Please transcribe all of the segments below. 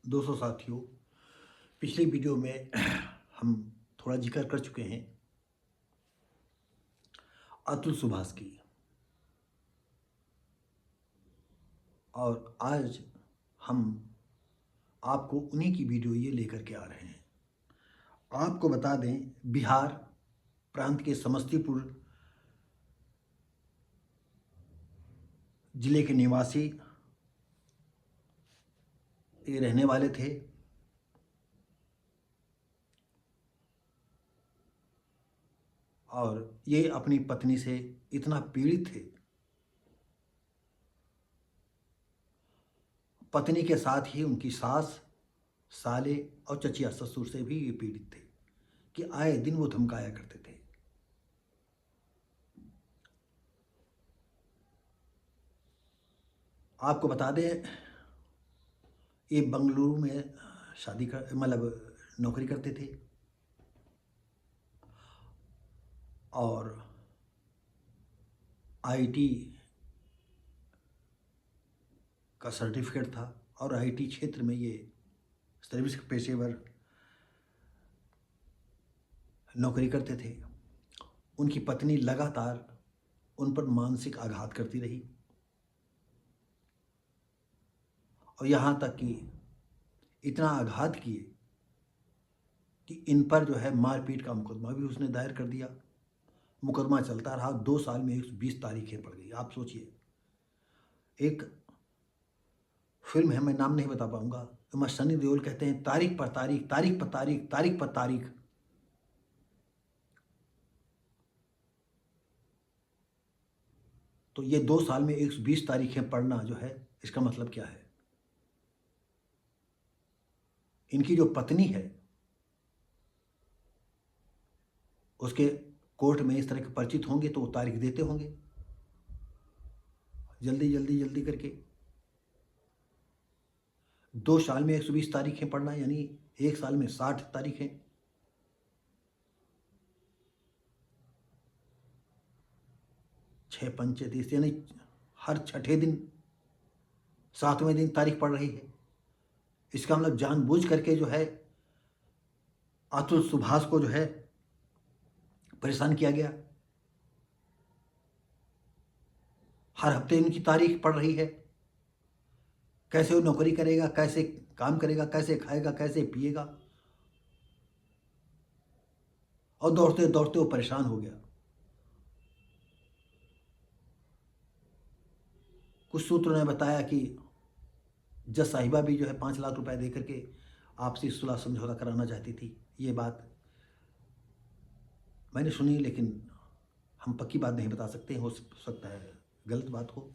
दोस्तों साथियों, पिछली वीडियो में हम थोड़ा जिक्र कर चुके हैं अतुल सुभाष की। और आज हम आपको उन्हीं की वीडियो ये लेकर के आ रहे हैं। आपको बता दें, बिहार प्रांत के समस्तीपुर जिले के निवासी ये रहने वाले थे। और ये अपनी पत्नी से इतना पीड़ित थे, पत्नी के साथ ही उनकी सास, साले और चचिया ससुर से भी ये पीड़ित थे कि आए दिन वो धमकाया करते थे। आपको बता दें, ये बंगलुरु में शादी कर मतलब नौकरी करते थे और आईटी का सर्टिफिकेट था और आईटी क्षेत्र में ये सर्विस पेशेवर नौकरी करते थे। उनकी पत्नी लगातार उन पर मानसिक आघात करती रही और यहाँ तक कि इतना आघात किए कि इन पर जो है मारपीट का मुकदमा भी उसने दायर कर दिया। मुकदमा चलता रहा, 2 साल में 120 तारीखें पड़ गई। आप सोचिए, एक फिल्म है, मैं नाम नहीं बता पाऊंगा, मैं सनी देओल कहते हैं तारीख पर तारीख, तारीख पर तारीख, तारीख पर तारीख। तो ये 2 साल में 120 तारीखें पढ़ना जो है, इसका मतलब क्या है? इनकी जो पत्नी है उसके कोर्ट में इस तरह के परिचित होंगे तो वो तारीख देते होंगे जल्दी जल्दी जल्दी करके। 2 साल में 120 तारीखें पढ़ना यानी 1 साल में 60 तारीखें। 6 पंचे 30 यानी हर छठे दिन, 7वें दिन तारीख पड़ रही है। इसका मतलब जानबूझ करके जो है अतुल सुभाष को जो है परेशान किया गया। हर हफ्ते इनकी तारीख पड़ रही है। कैसे वो नौकरी करेगा, कैसे काम करेगा, कैसे खाएगा, कैसे पिएगा। और दौड़ते दौड़ते वो परेशान हो गया। कुछ सूत्रों ने बताया कि जज साहिबा भी जो है 5 लाख रुपए दे करके आपसी सुलह समझौता कराना चाहती थी। ये बात मैंने सुनी, लेकिन हम पक्की बात नहीं बता सकते, हो सकता है गलत बात हो।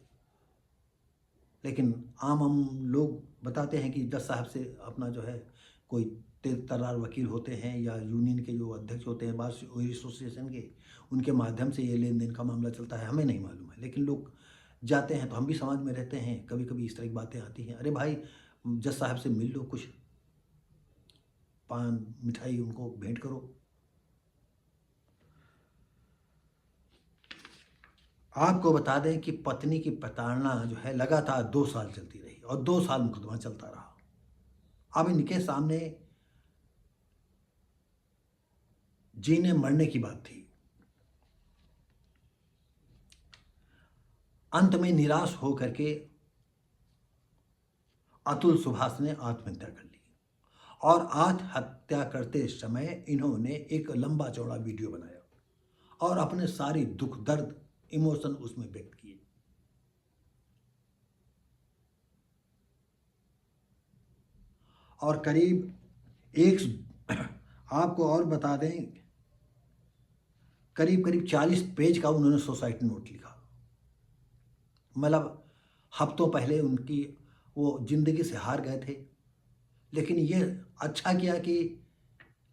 लेकिन आम लोग बताते हैं कि जज साहब से अपना जो है कोई तेज तर्रार वकील होते हैं या यूनियन के जो अध्यक्ष होते हैं बार एसोसिएशन के, उनके माध्यम से ये लेन देन का मामला चलता है। हमें नहीं मालूम है, लेकिन लोग जाते हैं तो हम भी समाज में रहते हैं, कभी कभी इस तरह की बातें आती हैं। अरे भाई, जज साहब से मिल लो, कुछ पान मिठाई उनको भेंट करो। आपको बता दें कि पत्नी की प्रताड़ना जो है लगातार 2 साल चलती रही और 2 साल मुकदमा चलता रहा। अब इनके सामने जीने मरने की बात थी। अंत में निराश होकर के अतुल सुभाष ने आत्महत्या कर ली। और आत्महत्या करते समय इन्होंने एक लंबा चौड़ा वीडियो बनाया और अपने सारी दुख दर्द इमोशन उसमें व्यक्त किए। और करीब एक आपको और बता दें, करीब करीब 40 पेज का उन्होंने सुसाइड नोट लिखा। मतलब हफ्तों पहले उनकी वो जिंदगी से हार गए थे, लेकिन ये अच्छा किया कि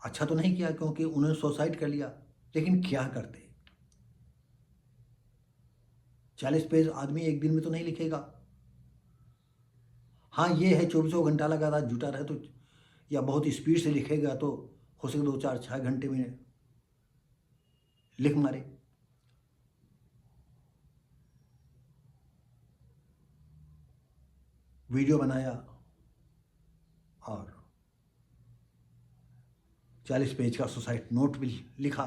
अच्छा तो नहीं किया क्योंकि उन्होंने सुसाइड कर लिया, लेकिन क्या करते? 40 पेज आदमी एक दिन में तो नहीं लिखेगा। हाँ, ये है 24 घंटा लगातार जुटा रहे तो, या बहुत स्पीड से लिखेगा तो हो सके 2 4 6 घंटे में लिख मारे। वीडियो बनाया और 40 पेज का सुसाइड नोट भी लिखा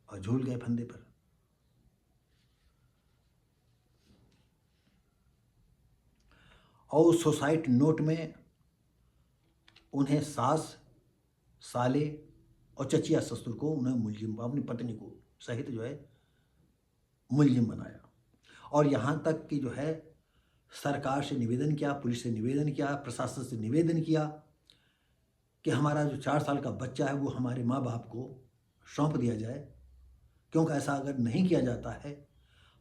और झूल गए फंदे पर। और उस सुसाइड नोट में उन्हें सास, साले और चचिया ससुर को उन्हें मुलजिम, अपनी पत्नी को सहित जो है मुलजिम बनाया। और यहाँ तक कि जो है सरकार से निवेदन किया, पुलिस से निवेदन किया, प्रशासन से निवेदन किया कि हमारा जो 4 साल का बच्चा है वो हमारे माँ बाप को सौंप दिया जाए, क्योंकि ऐसा अगर नहीं किया जाता है,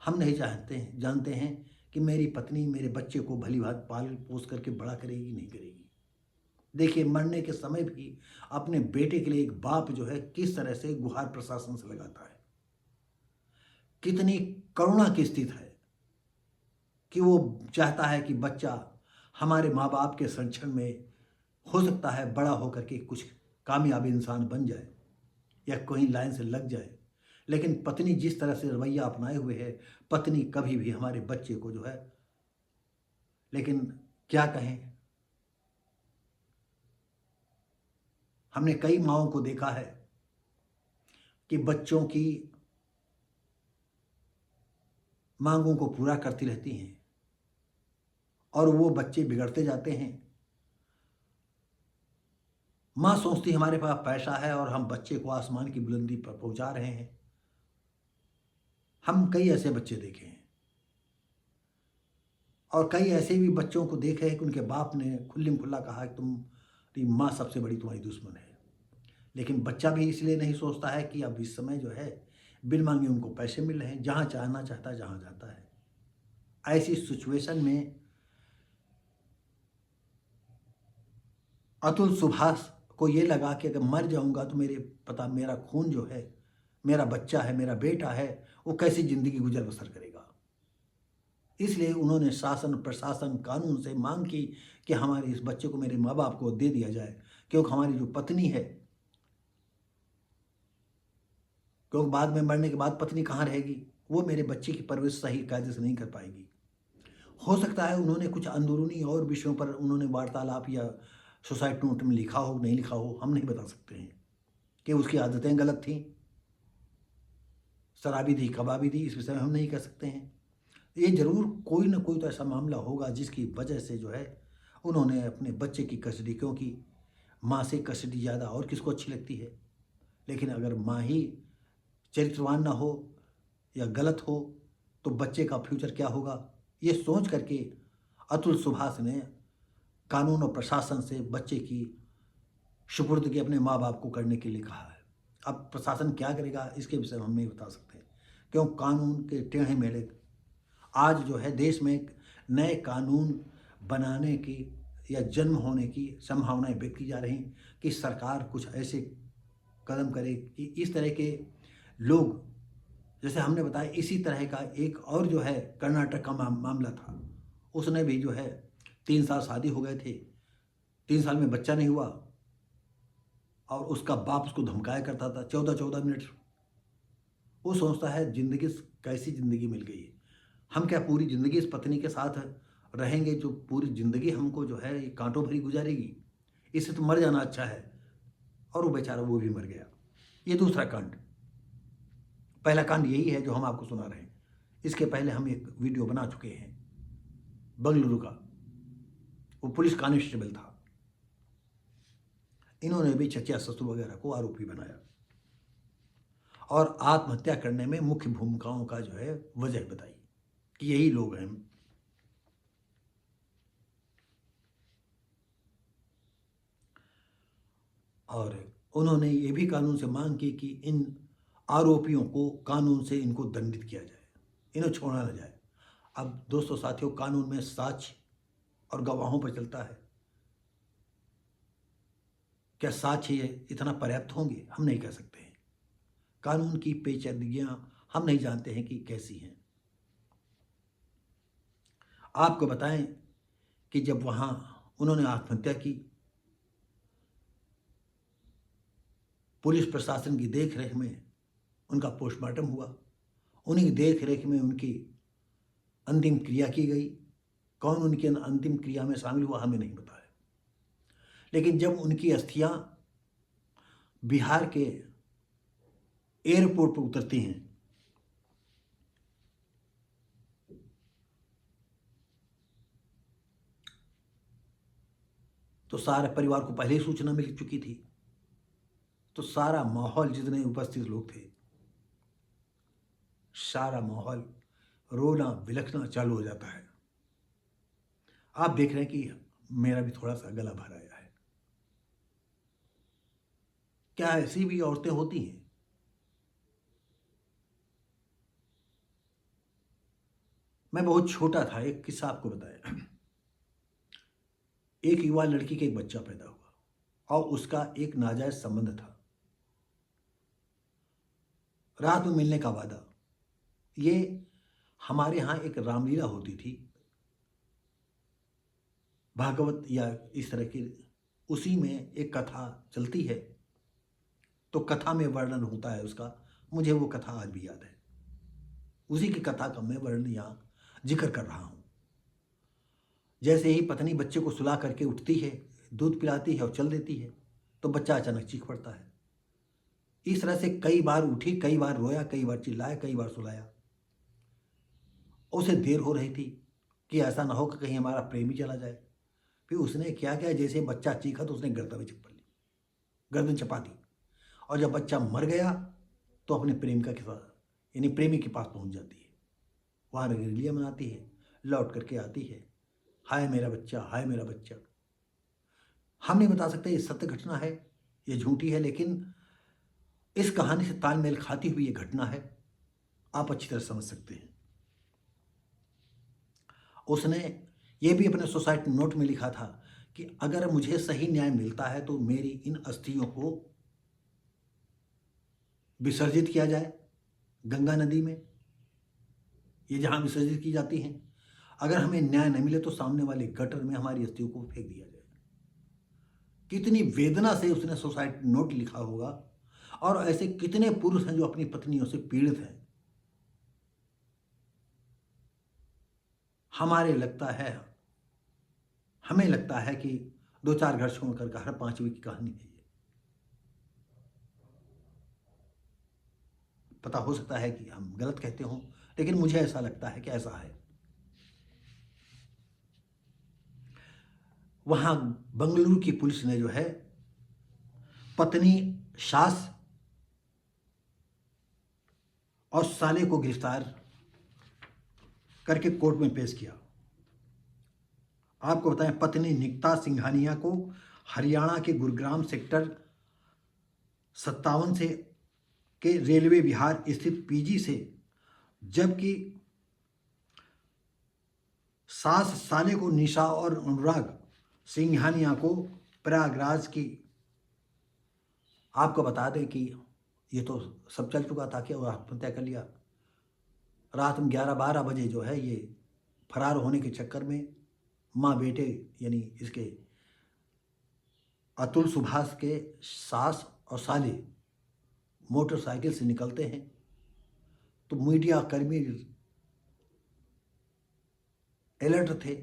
हम नहीं जानते हैं कि मेरी पत्नी मेरे बच्चे को भली भांति पाल पोस करके बड़ा करेगी नहीं करेगी। देखिए, मरने के समय भी अपने बेटे के लिए एक बाप जो है किस तरह से गुहार प्रशासन से लगाता है। कितनी करुणा की स्थिति है कि वो चाहता है कि बच्चा हमारे माँ बाप के संरक्षण में हो सकता है बड़ा होकर के कुछ कामयाब इंसान बन जाए या कहीं लाइन से लग जाए। लेकिन पत्नी जिस तरह से रवैया अपनाए हुए है, पत्नी कभी भी हमारे बच्चे को जो है, लेकिन क्या कहें, हमने कई माँओं को देखा है कि बच्चों की मांगों को पूरा करती रहती हैं और वो बच्चे बिगड़ते जाते हैं। माँ सोचती हमारे पास पैसा है और हम बच्चे को आसमान की बुलंदी पर पहुंचा रहे हैं। हम कई ऐसे बच्चे देखे हैं और कई ऐसे भी बच्चों को देखे हैं कि उनके बाप ने खुल्लम खुल्ला कहा कि तुम्हारी माँ सबसे बड़ी तुम्हारी दुश्मन है। लेकिन बच्चा भी इसलिए नहीं सोचता है कि अब इस समय जो है बिन मांगे उनको पैसे मिल रहे हैं, जहाँ चाहना चाहता है जहाँ जाता है। ऐसी सिचुएशन में अतुल सुभाष को ये लगा कि अगर मर जाऊंगा तो मेरा खून जो है, मेरा बच्चा है, मेरा बेटा है, वो कैसी ज़िंदगी गुजर बसर करेगा। इसलिए उन्होंने शासन, प्रशासन, कानून से मांग की कि हमारे इस बच्चे को मेरे माँ बाप को दे दिया जाए, क्योंकि हमारी जो पत्नी है, क्योंकि बाद में मरने के बाद पत्नी कहाँ रहेगी, वो मेरे बच्चे की परवरिश सही कायदे से नहीं कर पाएगी। हो सकता है उन्होंने कुछ अंदरूनी और विषयों पर उन्होंने वार्तालाप या सुसाइड नोट में लिखा हो, नहीं लिखा हो, हम नहीं बता सकते हैं कि उसकी आदतें गलत थीं, शराबी थी, कबाबी थी, इस विषय में हम नहीं कह सकते हैं। ये जरूर कोई ना कोई तो ऐसा मामला होगा जिसकी वजह से जो है उन्होंने अपने बच्चे की कस्टडी, क्योंकि माँ से कस्टडी ज़्यादा और किसको अच्छी लगती है। लेकिन अगर माँ ही चरित्रवान ना हो या गलत हो तो बच्चे का फ्यूचर क्या होगा, ये सोच करके अतुल सुभाष ने कानून और प्रशासन से बच्चे की सुपुर्दगी अपने माँ बाप को करने के लिए कहा है। अब प्रशासन क्या करेगा इसके विषय में हम नहीं बता सकते, क्यों कानून के टेढ़े मेढ़े आज जो है देश में नए कानून बनाने की या जन्म होने की संभावनाएं व्यक्त की जा रही कि सरकार कुछ ऐसे कदम करे कि इस तरह के लोग, जैसे हमने बताया इसी तरह का एक और जो है कर्नाटक का मामला था, उसने भी जो है 3 साल शादी हो गए थे, 3 साल में बच्चा नहीं हुआ और उसका बाप उसको धमकाया करता था 14-14 मिनट। वो सोचता है जिंदगी कैसी ज़िंदगी मिल गई है, हम क्या पूरी ज़िंदगी इस पत्नी के साथ रहेंगे जो पूरी ज़िंदगी हमको जो है कांटों भरी गुजारेगी, इससे तो मर जाना अच्छा है। और वो बेचारा वो भी मर गया। ये दूसरा कांड। पहला कांड यही है जो हम आपको सुना रहे हैं। इसके पहले हम एक वीडियो बना चुके हैं बंगलुरु का, वो पुलिस कांस्टेबल था, इन्होंने भी चचिया ससुर वगैरह को आरोपी बनाया और आत्महत्या करने में मुख्य भूमिकाओं का जो है वजह बताई कि यही लोग हैं। और उन्होंने ये भी कानून से मांग की कि इन आरोपियों को कानून से इनको दंडित किया जाए, इन्हें छोड़ा ना जाए। अब दोस्तों साथियों, कानून में साक्ष्य और गवाहों पर चलता है। क्या साक्ष्य इतना पर्याप्त होंगे, हम नहीं कह सकते हैं। कानून की पेचीदगियां हम नहीं जानते हैं कि कैसी हैं। आपको बताएं कि जब वहां उन्होंने आत्महत्या की, पुलिस प्रशासन की देखरेख में उनका पोस्टमार्टम हुआ, उन्हीं की देखरेख में उनकी अंतिम क्रिया की गई कौन उनकी अंतिम क्रिया में शामिल हुआ हमें नहीं पता है। लेकिन जब उनकी अस्थियां बिहार के एयरपोर्ट पर उतरती हैं तो सारे परिवार को पहले ही सूचना मिल चुकी थी। तो सारा माहौल, जितने उपस्थित लोग थे, सारा माहौल रोना बिलखना चालू हो जाता है। आप देख रहे हैं कि मेरा भी थोड़ा सा गला भर आया है। क्या ऐसी भी औरतें होती हैं? मैं बहुत छोटा था, एक किस्सा आपको बताया। एक युवा लड़की के एक बच्चा पैदा हुआ और उसका एक नाजायज संबंध था। रात में मिलने का वादा। ये हमारे यहाँ एक रामलीला होती थी, भागवत या इस तरह की, उसी में एक कथा चलती है। तो कथा में वर्णन होता है उसका, मुझे वो कथा आज भी याद है। उसी की कथा का मैं वर्णन यहाँ जिक्र कर रहा हूँ। जैसे ही पत्नी बच्चे को सुला करके उठती है, दूध पिलाती है और चल देती है, तो बच्चा अचानक चीख पड़ता है। इस तरह से कई बार उठी, कई बार रोया, कई बार चिल्लाया, कई बार सुलाया। उसे देर हो रही थी कि ऐसा ना हो कि कहीं हमारा प्रेमी चला जाए। फिर उसने क्या किया, जैसे बच्चा चीखा तो उसने गर्दन में चप्पल ली, गर्दन चपा दी। और जब बच्चा मर गया तो अपने प्रेमिका के साथ, यानी प्रेमी के पास पहुंच जाती है। वहाँ रंगरेलियाँ मनाती है, लौट करके आती है, हाय मेरा बच्चा, हाय मेरा बच्चा। हम नहीं बता सकते ये सत्य घटना है, ये झूठी है, लेकिन इस कहानी से तालमेल खाती हुई ये घटना है, आप अच्छी तरह समझ सकते हैं। उसने ये भी अपने सुसाइड नोट में लिखा था कि अगर मुझे सही न्याय मिलता है तो मेरी इन अस्थियों को विसर्जित किया जाए गंगा नदी में, ये जहाँ विसर्जित की जाती हैं। अगर हमें न्याय न मिले तो सामने वाले गटर में हमारी अस्थियों को फेंक दिया जाए। कितनी वेदना से उसने सुसाइड नोट लिखा होगा। और ऐसे कितने पुरुष हैं जो अपनी पत्नियों से पीड़ित हैं। हमें लगता है कि दो चार घर छोड़कर का हर पांचवी की कहानी है ये। पता हो सकता है कि हम गलत कहते हों, लेकिन मुझे ऐसा लगता है कि ऐसा है। वहां बंगलुरु की पुलिस ने जो है पत्नी, सास और साले को गिरफ्तार करके कोर्ट में पेश किया। आपको बताएं, पत्नी निकिता सिंघानिया को हरियाणा के गुरुग्राम सेक्टर 57 से के रेलवे विहार स्थित पीजी से, जबकि सास साले को निशा और अनुराग सिंघानिया को प्रयागराज की। आपको बता दें कि ये तो सब चल चुका था कि वो आत्महत्या कर लिया। रात में 11-12 बजे जो है ये फरार होने के चक्कर में माँ बेटे, यानी इसके अतुल सुभाष के सास और साले मोटरसाइकिल से निकलते हैं। तो मीडिया कर्मी अलर्ट थे।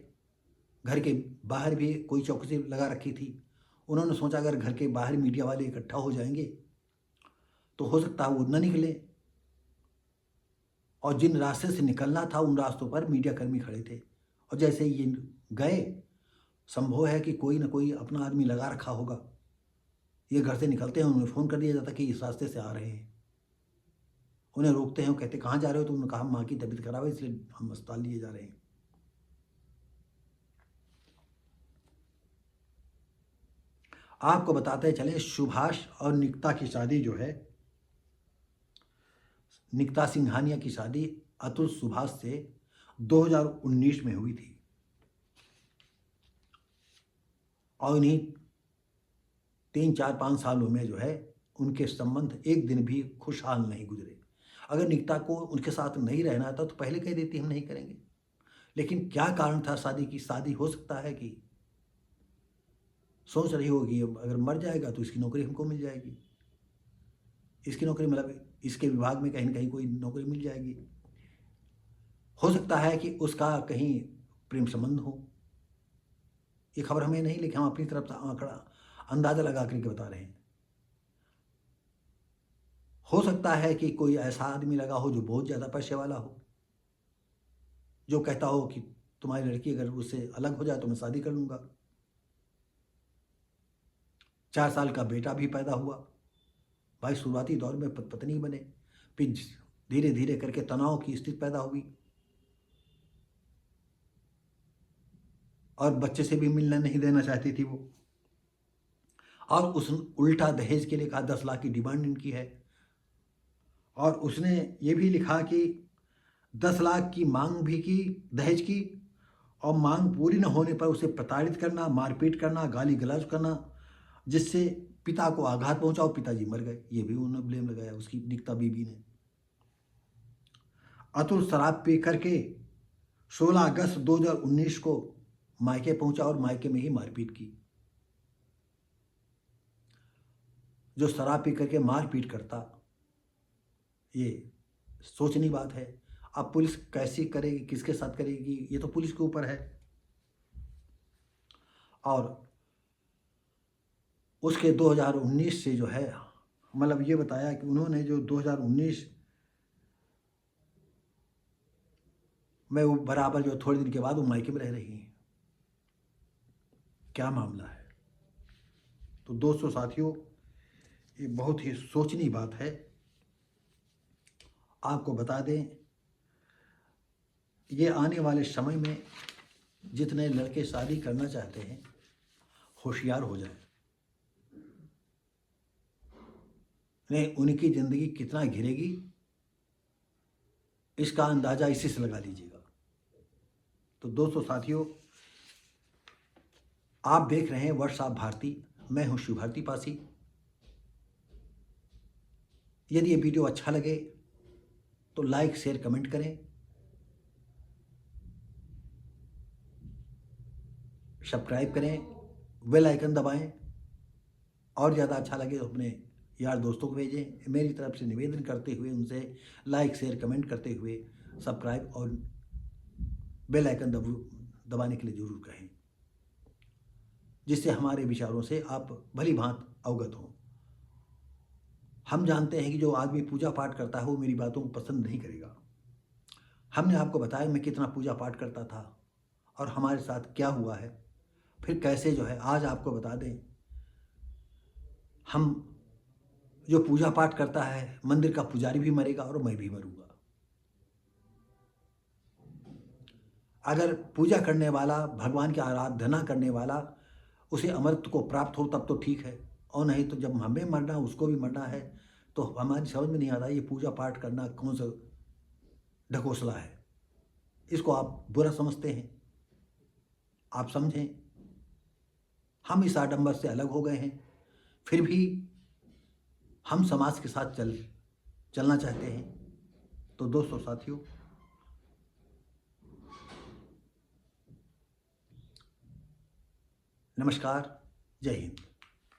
घर के बाहर भी कोई चौकसी लगा रखी थी। उन्होंने सोचा अगर घर के बाहर मीडिया वाले इकट्ठा हो जाएंगे तो हो सकता है वो न निकले। और जिन रास्ते से निकलना था उन रास्तों पर मीडिया कर्मी खड़े थे। और जैसे ही ये गए, संभव है कि कोई ना कोई अपना आदमी लगा रखा होगा। ये घर से निकलते हैं, उन्हें फ़ोन कर दिया जाता कि इस रास्ते से आ रहे हैं। उन्हें रोकते हैं, वो कहते कहाँ जा रहे हो? तो उन्होंने कहा माँ की तबीयत खराब है इसलिए हम अस्पताल लिए जा रहे हैं। आपको बताते चले, सुभाष और निकिता की शादी जो है, निकिता सिंघानिया की शादी अतुल सुभाष से 2019 में हुई थी। और इन्हीं 3-4-5 सालों में जो है उनके संबंध एक दिन भी खुशहाल नहीं गुजरे। अगर निकिता को उनके साथ नहीं रहना था तो पहले कह देती हम नहीं करेंगे। लेकिन क्या कारण था शादी की? शादी हो सकता है कि सोच रही होगी अगर मर जाएगा तो इसकी नौकरी हमको मिल जाएगी, इसकी नौकरी मतलब इसके विभाग में कहीं न कहीं कोई नौकरी मिल जाएगी। हो सकता है कि उसका कहीं प्रेम संबंध हो। ये खबर हमें नहीं, लेकिन हम अपनी तरफ से आंकड़ा अंदाज़ा लगा करके बता रहे हैं। हो सकता है कि कोई ऐसा आदमी लगा हो जो बहुत ज़्यादा पैसे वाला हो, जो कहता हो कि तुम्हारी लड़की अगर उससे अलग हो जाए तो मैं शादी कर लूँगा। 4 साल का बेटा भी पैदा हुआ। भाई शुरुआती दौर में पत्नी बने, फिर धीरे धीरे करके तनाव की स्थिति पैदा हुई और बच्चे से भी मिलने नहीं देना चाहती थी वो। और उस उल्टा दहेज के लिए कहा 10 लाख की डिमांड इनकी है। और उसने ये भी लिखा कि 10 लाख की मांग भी की दहेज की, और मांग पूरी न होने पर उसे प्रताड़ित करना, मारपीट करना, गाली गलौज करना, जिससे पिता को आघात पहुंचा और पिताजी मर गए। ये भी उन्होंने ब्लेम लगाया उसकी निकता बीबी ने। अतुल शराब पी करके 16 अगस्त 2019 को मायके पहुंचा और मायके में ही मारपीट की। जो शराब पी करके मारपीट करता, ये सोचनी बात है। अब पुलिस कैसी करेगी, किसके साथ करेगी, ये तो पुलिस के ऊपर है। और उसके 2019 से जो है, मतलब ये बताया कि उन्होंने जो 2019 में वो बराबर जो थोड़े दिन के बाद वो मायके में रह रही हैं। क्या मामला है? तो दोस्तों साथियों, ये बहुत ही सोचनीय बात है। आपको बता दें, ये आने वाले समय में जितने लड़के शादी करना चाहते हैं, होशियार हो जाए। नहीं, उनकी ज़िंदगी कितना घिरेगी इसका अंदाज़ा इसी से लगा लीजिएगा। तो दोस्तों साथियों, आप देख रहे हैं व्हाट्सएप भारती, मैं हूं शिव भारती पासी। यदि ये वीडियो अच्छा लगे तो लाइक शेयर कमेंट करें, सब्सक्राइब करें, बेल आइकन दबाएं, और ज़्यादा अच्छा लगे तो अपने यार दोस्तों को भेजें। मेरी तरफ से निवेदन करते हुए उनसे लाइक शेयर कमेंट करते हुए सब्सक्राइब और बेल आइकन दबाने के लिए ज़रूर कहें, जिससे हमारे विचारों से आप भली भांति अवगत हों। हम जानते हैं कि जो आदमी पूजा पाठ करता है वो मेरी बातों को पसंद नहीं करेगा। हमने आपको बताया मैं कितना पूजा पाठ करता था और हमारे साथ क्या हुआ है, फिर कैसे जो है आज आपको बता दें। हम जो पूजा पाठ करता है, मंदिर का पुजारी भी मरेगा और मैं भी मरूंगा। अगर पूजा करने वाला, भगवान की आराधना करने वाला, उसे अमृत को प्राप्त हो तब तो ठीक है, और नहीं तो जब हमें मरना उसको भी मरना है तो हमारी समझ में नहीं आता ये पूजा पाठ करना कौन सा ढकोसला है। इसको आप बुरा समझते हैं, आप समझें। हम इस आडंबर से अलग हो गए हैं, फिर भी हम समाज के साथ चलना चाहते हैं। तो दोस्तों साथियों, नमस्कार, जय हिंद।